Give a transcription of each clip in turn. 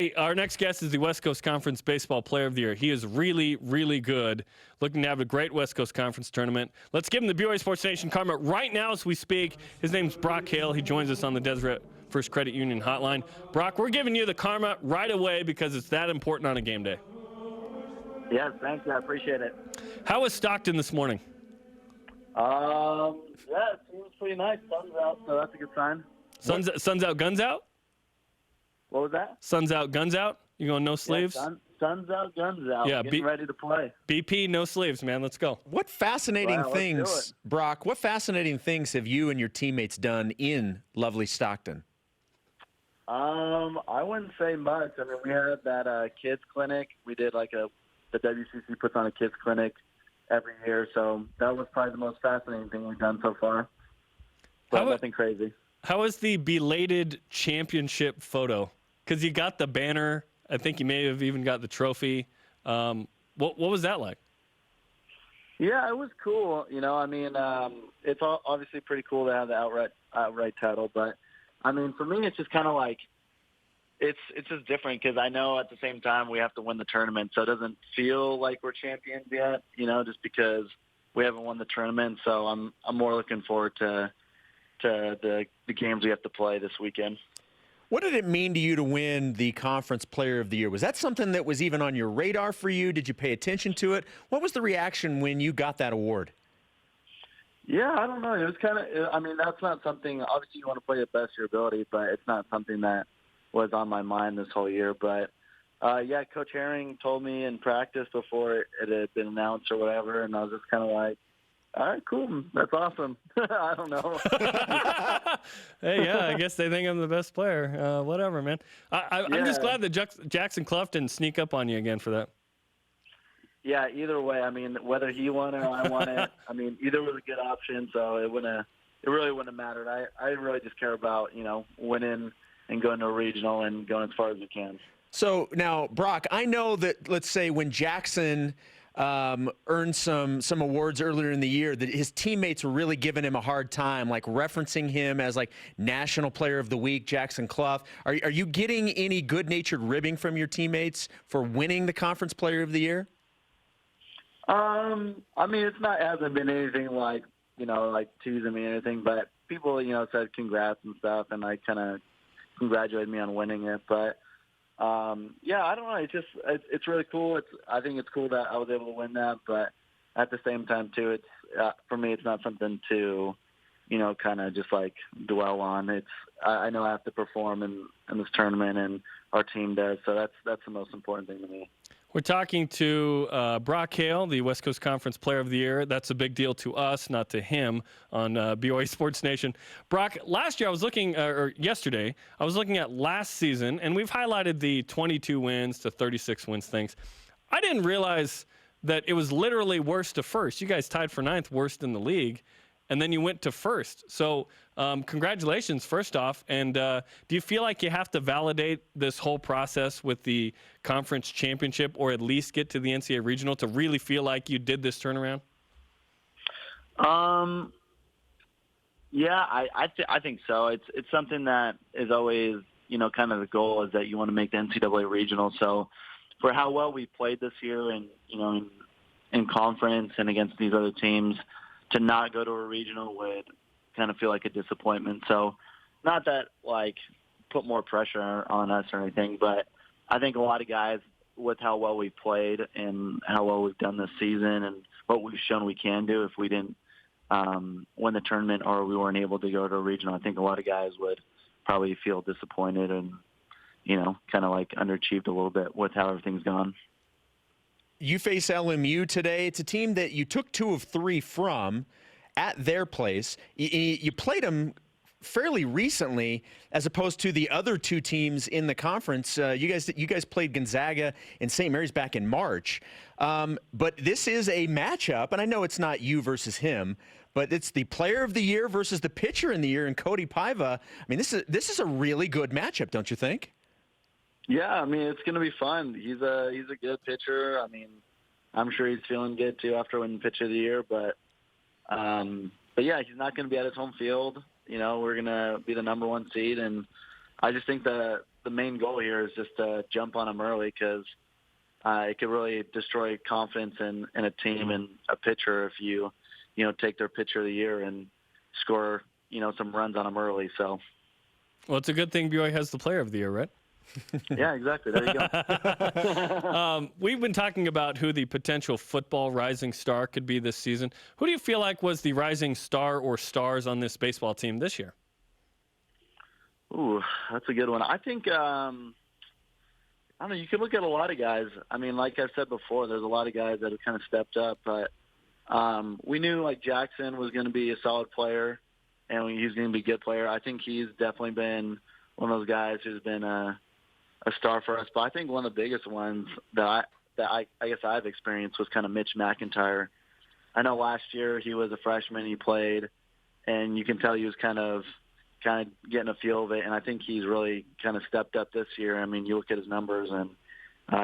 Hey, our next guest is the West Coast Conference Baseball Player of the Year. He is really, really good. Looking to have a great West Coast Conference tournament. Let's give him the BYU Sports Nation karma right now as we speak. His name's Brock Hale. He joins us on the Deseret First Credit Union hotline. Brock, we're giving you the karma right away because it's that important on a game day. Yes, thank you. I appreciate it. How was Stockton this morning? Yeah, it seems pretty nice. Sun's out, so that's a good sign. Sun's out, guns out? What was that? Sun's out, guns out? You going no sleeves? Yeah, sun's out, guns out. Yeah, getting ready to play. BP, no sleeves, man. Let's go. What fascinating Wow, things, Brock, what fascinating things have you and your teammates done in lovely Stockton? I wouldn't say much. I mean, we had that kids clinic. We did the WCC puts on a kids clinic every year, so that was probably the most fascinating thing we've done so far. But nothing crazy. How was the belated championship photo? Because you got the banner. I think you may have even got the trophy. What was that like? Yeah, it was cool. I mean, it's obviously pretty cool to have the outright title, but I mean, for me, it's just kind of like it's just different because I know at the same time we have to win the tournament, so it doesn't feel like we're champions yet. Just because we haven't won the tournament. So I'm more looking forward to the games we have to play this weekend. What did it mean to you to win the Conference Player of the Year? Was that something that was even on your radar for you? Did you pay attention to it? What was the reaction when you got that award? Yeah, I don't know. It was that's not something, obviously you want to play at best your ability, but it's not something that was on my mind this whole year. But, yeah, Coach Herring told me in practice before it had been announced or whatever, and I was just kind of like, all right, cool. That's awesome. I don't know. Hey, yeah, I guess they think I'm the best player. Whatever, man. I'm just glad that Jackson Clough didn't sneak up on you again for that. Yeah, either way. I mean, whether he won it or I won it, I mean, either was a good option, so it really wouldn't have mattered. I really just care about, winning and going to a regional and going as far as we can. So now, Brock, I know that, let's say, when Jackson earned some awards earlier in the year, that his teammates were really giving him a hard time, like referencing him as like National Player of the Week, Jackson Clough. Are you getting any good-natured ribbing from your teammates for winning the Conference Player of the Year? I mean, it hasn't been anything like teasing me or anything, but people, said congrats and stuff, and kind of congratulated me on winning it. But yeah, I don't know. It's really cool. I think it's cool that I was able to win that, but at the same time too, it's for me, it's not something to, kind of just like dwell on. I know I have to perform in this tournament, and our team does. So that's the most important thing to me. We're talking to Brock Hale, the West Coast Conference Player of the Year. That's a big deal to us, not to him, on BYU Sports Nation. Brock, last year yesterday, I was looking at last season, and we've highlighted the 22 wins to 36 wins things. I didn't realize that it was literally worst to first. You guys tied for ninth, worst in the league, and then you went to first. So congratulations, first off. And do you feel like you have to validate this whole process with the conference championship, or at least get to the NCAA regional to really feel like you did this turnaround? Yeah, I think so. It's something that is always, kind of the goal is that you want to make the NCAA regional. So for how well we played this year and, in conference and against these other teams, to not go to a regional would kind of feel like a disappointment. So not that put more pressure on us or anything, but I think a lot of guys, with how well we played and how well we've done this season and what we've shown we can do, if we didn't win the tournament or we weren't able to go to a regional, I think a lot of guys would probably feel disappointed and, kind of underachieved a little bit with how everything's gone. You face LMU today. It's a team that you took 2 of 3 from at their place. You played them fairly recently, as opposed to the other 2 teams in the conference. You guys played Gonzaga and St. Mary's back in March. But this is a matchup, and I know it's not you versus him, but it's the Player of the Year versus the Pitcher in the Year in Codie Paiva. I mean, this is a really good matchup, don't you think? Yeah, I mean, it's going to be fun. He's a good pitcher. I mean, I'm sure he's feeling good too after winning Pitcher of the Year. But yeah, he's not going to be at his home field. We're going to be the number 1 seed, and I just think that the main goal here is just to jump on them early, because it could really destroy confidence in a team and a pitcher if you take their pitcher of the year and score, some runs on them early. So, well, it's a good thing BYU has the player of the year, right? Yeah, exactly. There you go. We've been talking about who the potential football rising star could be this season. Who do you feel like was the rising star or stars on this baseball team this year? Ooh, that's a good one. I think, I don't know, you could look at a lot of guys. I mean, like I said before, there's a lot of guys that have kind of stepped up, but we knew like Jackson was going to be a solid player and he's going to be a good player. I think he's definitely been one of those guys who's been a star for us. But I think one of the biggest ones that I guess I've experienced was kind of Mitch McIntyre. I know last year he was a freshman, he played, and you can tell he was kind of getting a feel of it, and I think he's really kind of stepped up this year. I mean, you look at his numbers, and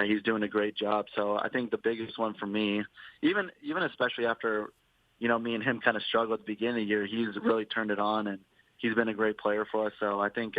he's doing a great job. So I think the biggest one for me, even especially after, me and him kind of struggled at the beginning of the year, he's really turned it on, and he's been a great player for us. So I think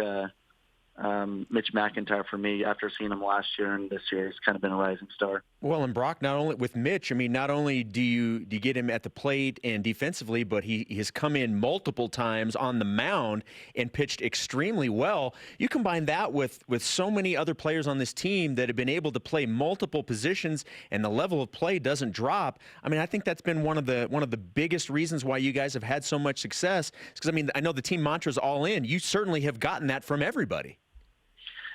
Mitch McIntyre for me, after seeing him last year and this year, has kind of been a rising star. Well, and Brock, not only with Mitch, I mean, not only do you get him at the plate and defensively, but he has come in multiple times on the mound and pitched extremely well. You combine that with so many other players on this team that have been able to play multiple positions, and the level of play doesn't drop. I mean, I think that's been one of the biggest reasons why you guys have had so much success. Because I mean, I know the team mantra is all in. You certainly have gotten that from everybody.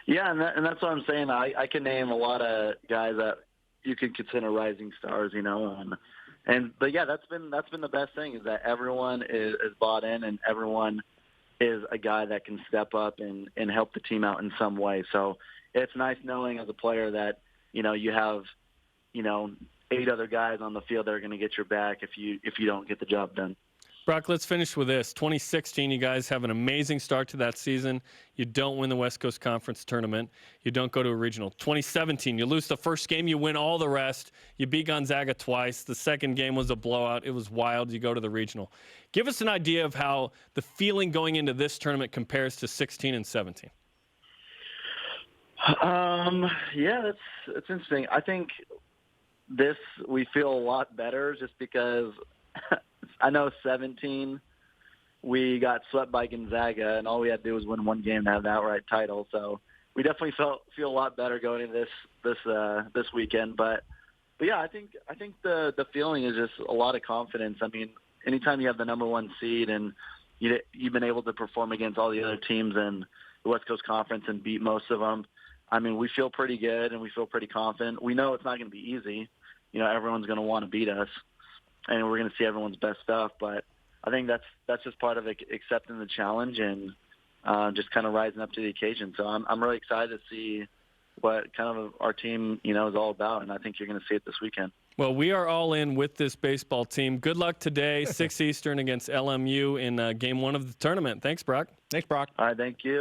Yeah, and that's what I'm saying. I can name a lot of guys that you could consider rising stars, but yeah, that's been the best thing, is that everyone is bought in, and everyone is a guy that can step up and help the team out in some way. So it's nice knowing as a player that you have 8 other guys on the field that are going to get your back if you don't get the job done. Brock, let's finish with this. 2016, you guys have an amazing start to that season. You don't win the West Coast Conference Tournament. You don't go to a regional. 2017, you lose the first game. You win all the rest. You beat Gonzaga twice. The second game was a blowout. It was wild. You go to the regional. Give us an idea of how the feeling going into this tournament compares to 16 and 17. Yeah, that's interesting. I think we feel a lot better just because I know 17, we got swept by Gonzaga, and all we had to do was win one game to have the outright title. So we definitely feel a lot better going into this weekend. But yeah, I think the feeling is just a lot of confidence. I mean, anytime you have the number 1 seed and you've been able to perform against all the other teams in the West Coast Conference and beat most of them, I mean, we feel pretty good and we feel pretty confident. We know it's not going to be easy. Everyone's going to want to beat us, and we're going to see everyone's best stuff. But I think that's just part of accepting the challenge and just kind of rising up to the occasion. So I'm really excited to see what kind of our team, is all about, and I think you're going to see it this weekend. Well, we are all in with this baseball team. Good luck today, 6 Eastern against LMU in Game 1 of the tournament. Thanks, Brock. Thanks, Brock. All right, thank you.